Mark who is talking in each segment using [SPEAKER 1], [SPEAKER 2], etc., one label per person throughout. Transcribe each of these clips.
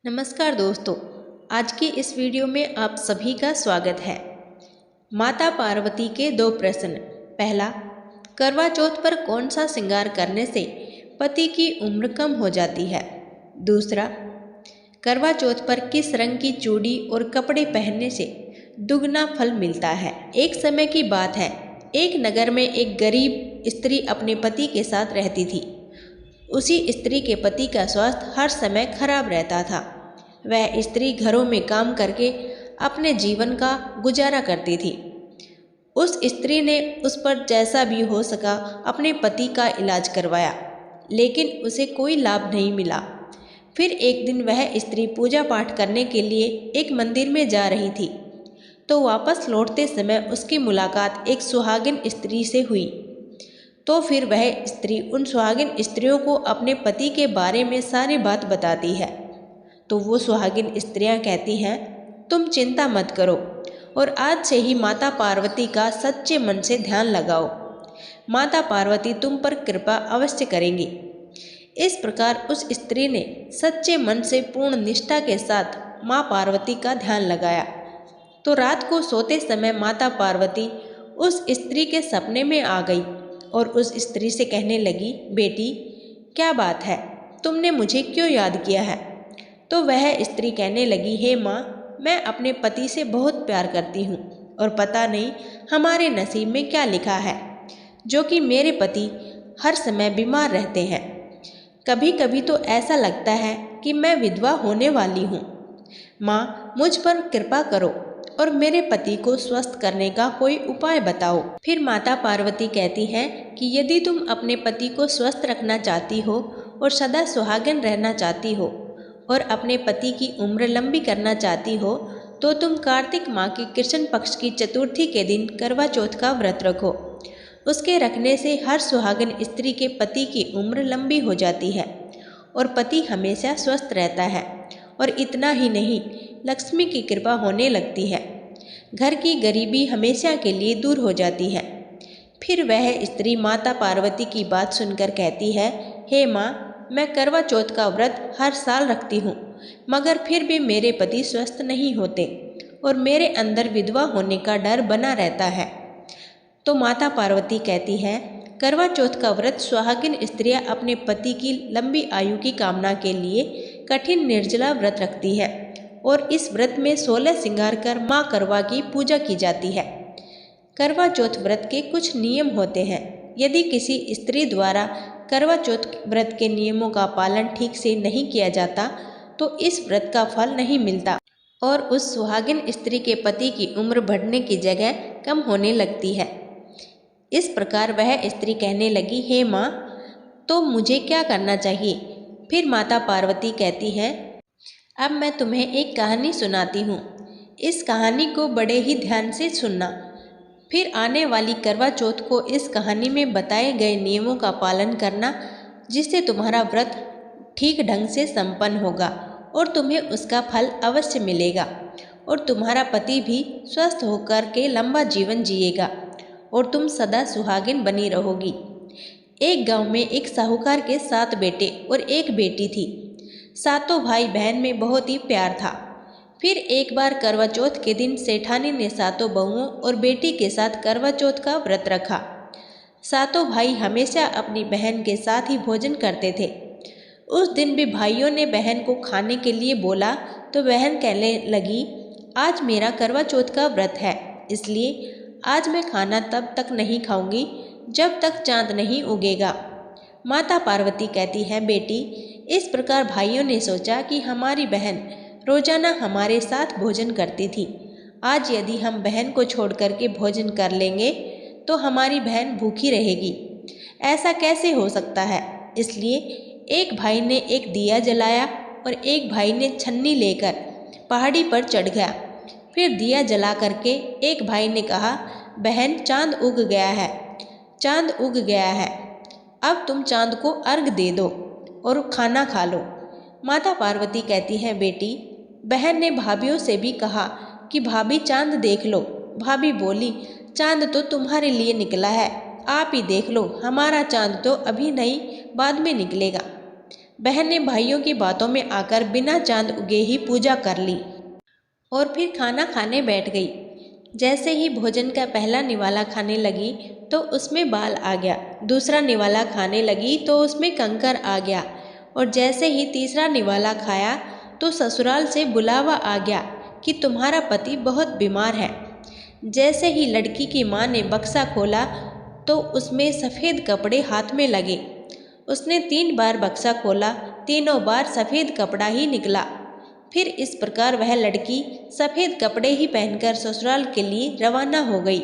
[SPEAKER 1] नमस्कार दोस्तों, आज की इस वीडियो में आप सभी का स्वागत है। माता पार्वती के दो प्रश्न। पहला, करवा चौथ पर कौन सा श्रृंगार करने से पति की उम्र कम हो जाती है। दूसरा, करवा चौथ पर किस रंग की चूड़ी और कपड़े पहनने से दुगना फल मिलता है। एक समय की बात है, एक नगर में एक गरीब स्त्री अपने पति के साथ रहती थी। उसी स्त्री के पति का स्वास्थ्य हर समय खराब रहता था। वह स्त्री घरों में काम करके अपने जीवन का गुजारा करती थी। उस स्त्री ने उस पर जैसा भी हो सका अपने पति का इलाज करवाया, लेकिन उसे कोई लाभ नहीं मिला। फिर एक दिन वह स्त्री पूजा पाठ करने के लिए एक मंदिर में जा रही थी, तो वापस लौटते समय उसकी मुलाकात एक सुहागिन स्त्री से हुई। तो फिर वह स्त्री उन सुहागिन स्त्रियों को अपने पति के बारे में सारी बात बताती है। तो वो सुहागिन स्त्रियां कहती हैं, तुम चिंता मत करो और आज से ही माता पार्वती का सच्चे मन से ध्यान लगाओ। माता पार्वती तुम पर कृपा अवश्य करेंगी। इस प्रकार उस स्त्री ने सच्चे मन से पूर्ण निष्ठा के साथ माँ पार्वती का ध्यान लगाया। तो रात को सोते समय माता पार्वती उस स्त्री के सपने में आ गई और उस स्त्री से कहने लगी, बेटी क्या बात है, तुमने मुझे क्यों याद किया है। तो वह स्त्री कहने लगी, हे माँ, मैं अपने पति से बहुत प्यार करती हूँ और पता नहीं हमारे नसीब में क्या लिखा है, जो कि मेरे पति हर समय बीमार रहते हैं। कभी कभी तो ऐसा लगता है कि मैं विधवा होने वाली हूँ। माँ, मुझ पर कृपा करो और मेरे पति को स्वस्थ करने का कोई उपाय बताओ। फिर माता पार्वती कहती हैं कि यदि तुम अपने पति को स्वस्थ रखना चाहती हो और सदा सुहागिन रहना चाहती हो और अपने पति की उम्र लंबी करना चाहती हो, तो तुम कार्तिक माह के कृष्ण पक्ष की चतुर्थी के दिन करवा चौथ का व्रत रखो। उसके रखने से हर सुहागिन स्त्री के पति की उम्र लंबी हो जाती है और पति हमेशा स्वस्थ रहता है। और इतना ही नहीं, लक्ष्मी की कृपा होने लगती है। घर की गरीबी हमेशा के लिए दूर हो जाती है। फिर वह स्त्री माता पार्वती की बात सुनकर कहती है, हे माँ, मैं करवा चौथ का व्रत हर साल रखती हूँ, मगर फिर भी मेरे पति स्वस्थ नहीं होते और मेरे अंदर विधवा होने का डर बना रहता है। तो माता पार्वती कहती है, करवा चौथ का व्रत सुहागिन स्त्रियां अपने पति की लंबी आयु की कामना के लिए कठिन निर्जला व्रत रखती है और इस व्रत में 16 श्रृंगार कर माँ करवा की पूजा की जाती है। करवा चौथ व्रत के कुछ नियम होते हैं। यदि किसी स्त्री द्वारा करवा चौथ व्रत के नियमों का पालन ठीक से नहीं किया जाता तो इस व्रत का फल नहीं मिलता और उस सुहागिन स्त्री के पति की उम्र बढ़ने की जगह कम होने लगती है। इस प्रकार वह स्त्री कहने लगी, हे माँ, तो मुझे क्या करना चाहिए। फिर माता पार्वती कहती है, अब मैं तुम्हें एक कहानी सुनाती हूँ। इस कहानी को बड़े ही ध्यान से सुनना। फिर आने वाली करवा चौथ को इस कहानी में बताए गए नियमों का पालन करना, जिससे तुम्हारा व्रत ठीक ढंग से संपन्न होगा और तुम्हें उसका फल अवश्य मिलेगा और तुम्हारा पति भी स्वस्थ होकर के लंबा जीवन जिएगा और तुम सदा सुहागिन बनी रहोगी। एक गांव में एक साहूकार के 7 बेटे और एक बेटी थी। सातों भाई बहन में बहुत ही प्यार था। फिर एक बार करवा चौथ के दिन सेठानी ने सातों बहुओं और बेटी के साथ करवा चौथ का व्रत रखा। सातों भाई हमेशा अपनी बहन के साथ ही भोजन करते थे। उस दिन भी भाइयों ने बहन को खाने के लिए बोला तो बहन कहने लगी, आज मेरा करवा चौथ का व्रत है, इसलिए आज मैं खाना तब तक नहीं खाऊंगी जब तक चांद नहीं उगेगा। माता पार्वती कहती है, बेटी, इस प्रकार भाइयों ने सोचा कि हमारी बहन रोजाना हमारे साथ भोजन करती थी। आज यदि हम बहन को छोड़ करके भोजन कर लेंगे तो हमारी बहन भूखी रहेगी। ऐसा कैसे हो सकता है। इसलिए एक भाई ने एक दिया जलाया और एक भाई ने छन्नी लेकर पहाड़ी पर चढ़ गया। फिर दिया जला करके एक भाई ने कहा, बहन, चांद उग गया है, चांद उग गया है, अब तुम चांद को अर्घ दे दो और खाना खा लो। माता पार्वती कहती है, बेटी, बहन ने भाभीियों से भी कहा कि भाभी चांद देख लो। भाभी बोली, चांद तो तुम्हारे लिए निकला है, आप ही देख लो, हमारा चांद तो अभी नहीं बाद में निकलेगा। बहन ने भाइयों की बातों में आकर बिना चांद उगे ही पूजा कर ली और फिर खाना खाने बैठ गई। जैसे ही भोजन का पहला निवाला खाने लगी तो उसमें बाल आ गया, दूसरा निवाला खाने लगी तो उसमें कंकर आ गया, और जैसे ही तीसरा निवाला खाया तो ससुराल से बुलावा आ गया कि तुम्हारा पति बहुत बीमार है। जैसे ही लड़की की माँ ने बक्सा खोला तो उसमें सफ़ेद कपड़े हाथ में लगे। उसने 3 बार बक्सा खोला, तीनों बार सफ़ेद कपड़ा ही निकला। फिर इस प्रकार वह लड़की सफ़ेद कपड़े ही पहनकर ससुराल के लिए रवाना हो गई।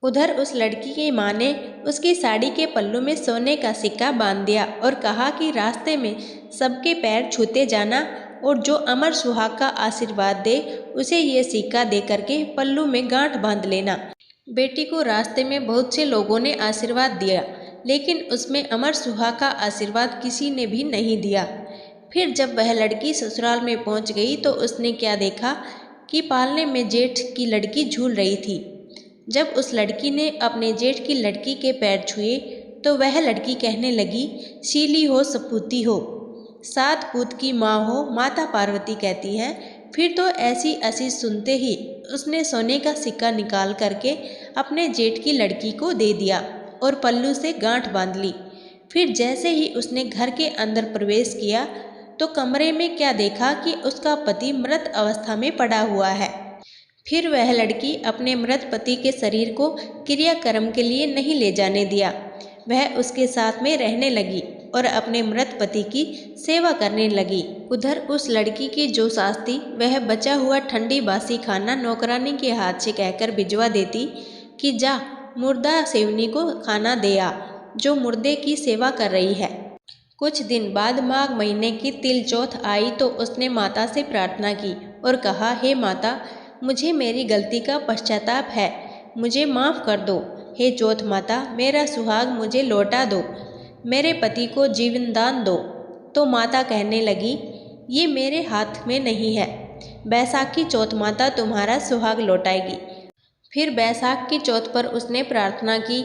[SPEAKER 1] उधर उस लड़की की माँ ने उसकी साड़ी के पल्लू में सोने का सिक्का बांध दिया और कहा कि रास्ते में सबके पैर छूते जाना और जो अमर सुहाग का आशीर्वाद दे उसे ये सिक्का दे करके पल्लू में गांठ बांध लेना। बेटी को रास्ते में बहुत से लोगों ने आशीर्वाद दिया, लेकिन उसमें अमर सुहाग का आशीर्वाद किसी ने भी नहीं दिया। फिर जब वह लड़की ससुराल में पहुंच गई तो उसने क्या देखा कि पालने में जेठ की लड़की झूल रही थी। जब उस लड़की ने अपने जेठ की लड़की के पैर छुए तो वह लड़की कहने लगी, शीली हो सपूती हो, 7 पूत की माँ हो, माता पार्वती कहती है। फिर तो ऐसी आशीष सुनते ही उसने सोने का सिक्का निकाल करके अपने जेठ की लड़की को दे दिया और पल्लू से गांठ बांध ली। फिर जैसे ही उसने घर के अंदर प्रवेश किया तो कमरे में क्या देखा कि उसका पति मृत अवस्था में पड़ा हुआ है। फिर वह लड़की अपने मृत पति के शरीर को क्रियाक्रम के लिए नहीं ले जाने दिया। वह उसके साथ में रहने लगी और अपने मृत पति की सेवा करने लगी। उधर उस लड़की की जो सास थी वह बचा हुआ ठंडी बासी खाना नौकरानी के हाथ से कहकर भिजवा देती कि जा मुर्दा सेवनी को खाना दे आ, जो मुर्दे की सेवा कर रही है। कुछ दिन बाद माघ महीने की तिल चौथ आई तो उसने माता से प्रार्थना की और कहा, हे माता, मुझे मेरी गलती का पश्चाताप है, मुझे माफ़ कर दो। हे चौथ माता, मेरा सुहाग मुझे लौटा दो, मेरे पति को जीवन दान दो। तो माता कहने लगी, ये मेरे हाथ में नहीं है, बैसाख की चौथ माता तुम्हारा सुहाग लौटाएगी। फिर बैसाख की चौथ पर उसने प्रार्थना की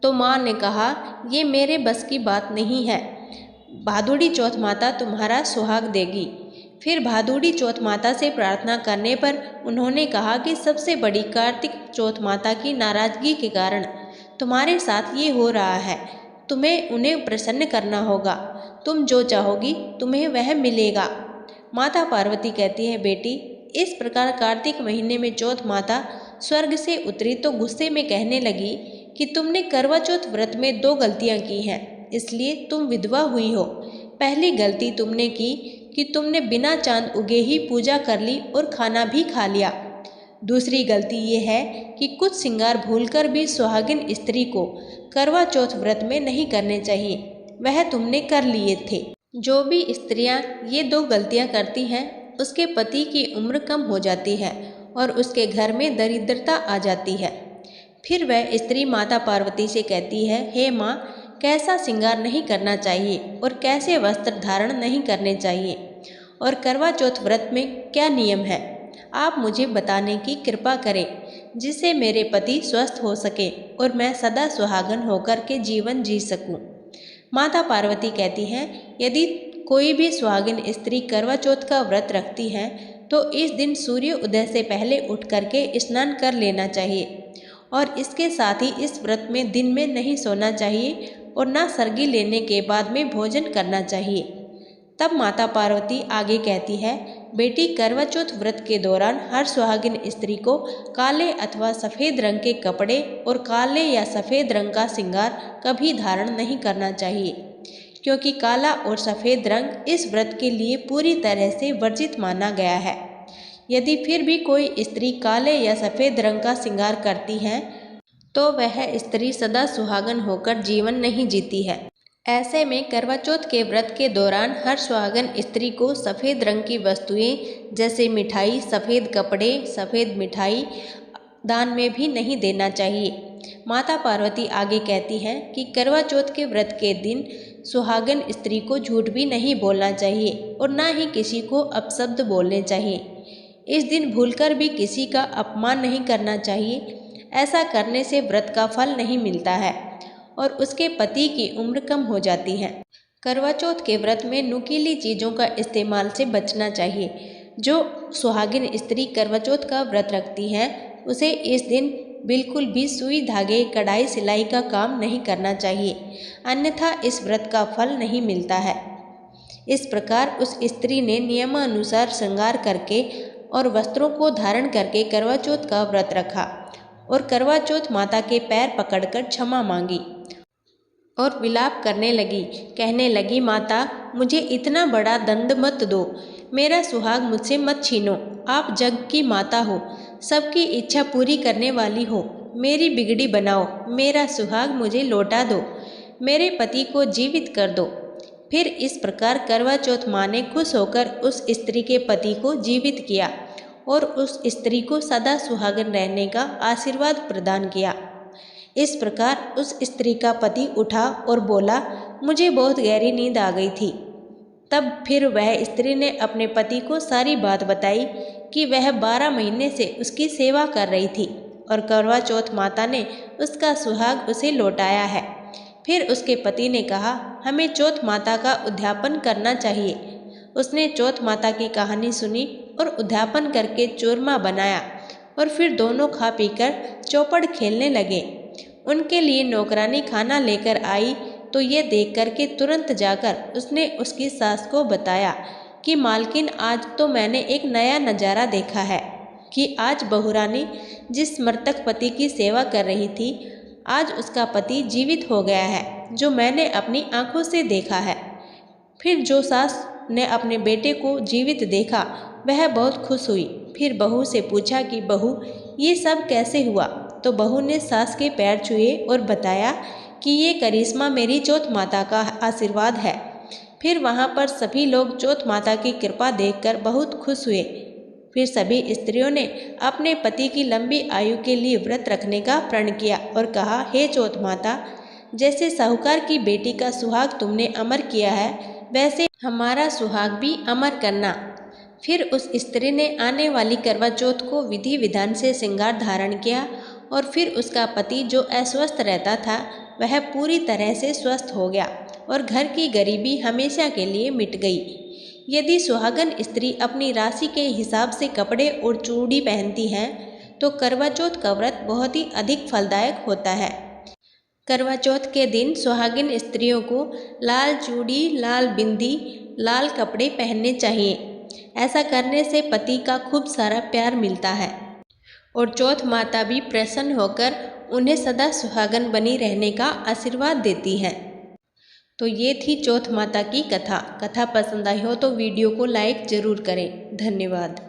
[SPEAKER 1] तो माँ ने कहा, ये मेरे बस की बात नहीं है, भादुड़ी चौथ माता तुम्हारा सुहाग देगी। फिर भादुड़ी चौथ माता से प्रार्थना करने पर उन्होंने कहा कि सबसे बड़ी कार्तिक चौथ माता की नाराज़गी के कारण तुम्हारे साथ ये हो रहा है, तुम्हें उन्हें प्रसन्न करना होगा, तुम जो चाहोगी तुम्हें वह मिलेगा। माता पार्वती कहती है, बेटी, इस प्रकार कार्तिक महीने में चौथ माता स्वर्ग से उतरी तो गुस्से में कहने लगी कि तुमने करवा चौथ व्रत में 2 गलतियाँ की हैं, इसलिए तुम विधवा हुई हो। पहली गलती तुमने की कि तुमने बिना चांद उगे ही पूजा कर ली और खाना भी खा लिया। दूसरी गलती ये है कि कुछ श्रृंगार भूलकर भी सुहागिन स्त्री को करवा चौथ व्रत में नहीं करने चाहिए, वह तुमने कर लिए थे। जो भी स्त्रियां ये 2 गलतियां करती हैं उसके पति की उम्र कम हो जाती है और उसके घर में दरिद्रता आ जाती है। फिर वह स्त्री माता पार्वती से कहती है, हे माँ, कैसा श्रृंगार नहीं करना चाहिए और कैसे वस्त्र धारण नहीं करने चाहिए और करवा चौथ व्रत में क्या नियम है, आप मुझे बताने की कृपा करें, जिससे मेरे पति स्वस्थ हो सके और मैं सदा सुहागन होकर के जीवन जी सकूं। माता पार्वती कहती हैं, यदि कोई भी सुहागिन स्त्री करवा चौथ का व्रत रखती है तो इस दिन सूर्य उदय से पहले उठ करके स्नान कर लेना चाहिए और इसके साथ ही इस व्रत में दिन में नहीं सोना चाहिए और ना सर्गी लेने के बाद में भोजन करना चाहिए। तब माता पार्वती आगे कहती है, बेटी, करवा चौथ व्रत के दौरान हर सुहागिन स्त्री को काले अथवा सफ़ेद रंग के कपड़े और काले या सफ़ेद रंग का श्रृंगार कभी धारण नहीं करना चाहिए, क्योंकि काला और सफ़ेद रंग इस व्रत के लिए पूरी तरह से वर्जित माना गया है। यदि फिर भी कोई स्त्री काले या सफ़ेद रंग का श्रृंगार करती है तो वह स्त्री सदा सुहागन होकर जीवन नहीं जीती है। ऐसे में करवा चौथ के व्रत के दौरान हर सुहागन स्त्री को सफ़ेद रंग की वस्तुएं जैसे मिठाई, सफ़ेद कपड़े, सफ़ेद मिठाई दान में भी नहीं देना चाहिए। माता पार्वती आगे कहती हैं कि करवा चौथ के व्रत के दिन सुहागन स्त्री को झूठ भी नहीं बोलना चाहिए और ना ही किसी को अपशब्द बोलने चाहिए। इस दिन भूलकर भी किसी का अपमान नहीं करना चाहिए, ऐसा करने से व्रत का फल नहीं मिलता है और उसके पति की उम्र कम हो जाती है। करवा चौथ के व्रत में नुकीली चीज़ों का इस्तेमाल से बचना चाहिए। जो सुहागिन स्त्री करवा चौथ का व्रत रखती है उसे इस दिन बिल्कुल भी सुई धागे कढ़ाई सिलाई का काम नहीं करना चाहिए, अन्यथा इस व्रत का फल नहीं मिलता है। इस प्रकार उस स्त्री ने नियमानुसार श्रृंगार करके और वस्त्रों को धारण करके करवा चौथ का व्रत रखा और करवा चौथ माता के पैर पकड़कर क्षमा मांगी और विलाप करने लगी, कहने लगी, माता मुझे इतना बड़ा दंड मत दो, मेरा सुहाग मुझसे मत छीनो। आप जग की माता हो, सबकी इच्छा पूरी करने वाली हो, मेरी बिगड़ी बनाओ, मेरा सुहाग मुझे लौटा दो, मेरे पति को जीवित कर दो। फिर इस प्रकार करवा चौथ माँ ने खुश होकर उस स्त्री के पति को जीवित किया और उस स्त्री को सदा सुहागन रहने का आशीर्वाद प्रदान किया। इस प्रकार उस स्त्री का पति उठा और बोला, मुझे बहुत गहरी नींद आ गई थी। तब फिर वह स्त्री ने अपने पति को सारी बात बताई कि वह 12 महीने से उसकी सेवा कर रही थी और करवा चौथ माता ने उसका सुहाग उसे लौटाया है। फिर उसके पति ने कहा, हमें चौथ माता का उद्यापन करना चाहिए। उसने चौथ माता की कहानी सुनी और उद्यापन करके चूरमा बनाया और फिर दोनों खा पीकर चौपड़ खेलने लगे। उनके लिए नौकरानी खाना लेकर आई तो ये देख कर के तुरंत जाकर उसने उसकी सास को बताया कि मालकिन, आज तो मैंने एक नया नज़ारा देखा है कि आज बहुरानी जिस मृतक पति की सेवा कर रही थी, आज उसका पति जीवित हो गया है, जो मैंने अपनी आंखों से देखा है। फिर जो सास ने अपने बेटे को जीवित देखा वह बहुत खुश हुई। फिर बहू से पूछा कि बहू, ये सब कैसे हुआ? तो बहू ने सास के पैर छुए और बताया कि ये करिश्मा मेरी चौथ माता का आशीर्वाद है। फिर वहाँ पर सभी लोग चौथ माता की कृपा देखकर बहुत खुश हुए। फिर सभी स्त्रियों ने अपने पति की लंबी आयु के लिए व्रत रखने का प्रण किया और कहा, हे चौथ माता, जैसे साहूकार की बेटी का सुहाग तुमने अमर किया है, वैसे हमारा सुहाग भी अमर करना। फिर उस स्त्री ने आने वाली करवा चौथ को विधि विधान से श्रृंगार धारण किया और फिर उसका पति जो अस्वस्थ रहता था वह पूरी तरह से स्वस्थ हो गया और घर की गरीबी हमेशा के लिए मिट गई। यदि सुहागन स्त्री अपनी राशि के हिसाब से कपड़े और चूड़ी पहनती हैं तो करवा चौथ का व्रत बहुत ही अधिक फलदायक होता है। करवा चौथ के दिन सुहागिन स्त्रियों को लाल चूड़ी, लाल बिंदी, लाल कपड़े पहनने चाहिए। ऐसा करने से पति का खूब सारा प्यार मिलता है और चौथ माता भी प्रसन्न होकर उन्हें सदा सुहागन बनी रहने का आशीर्वाद देती है। तो ये थी चौथ माता की कथा। कथा पसंद आई हो तो वीडियो को लाइक ज़रूर करें। धन्यवाद।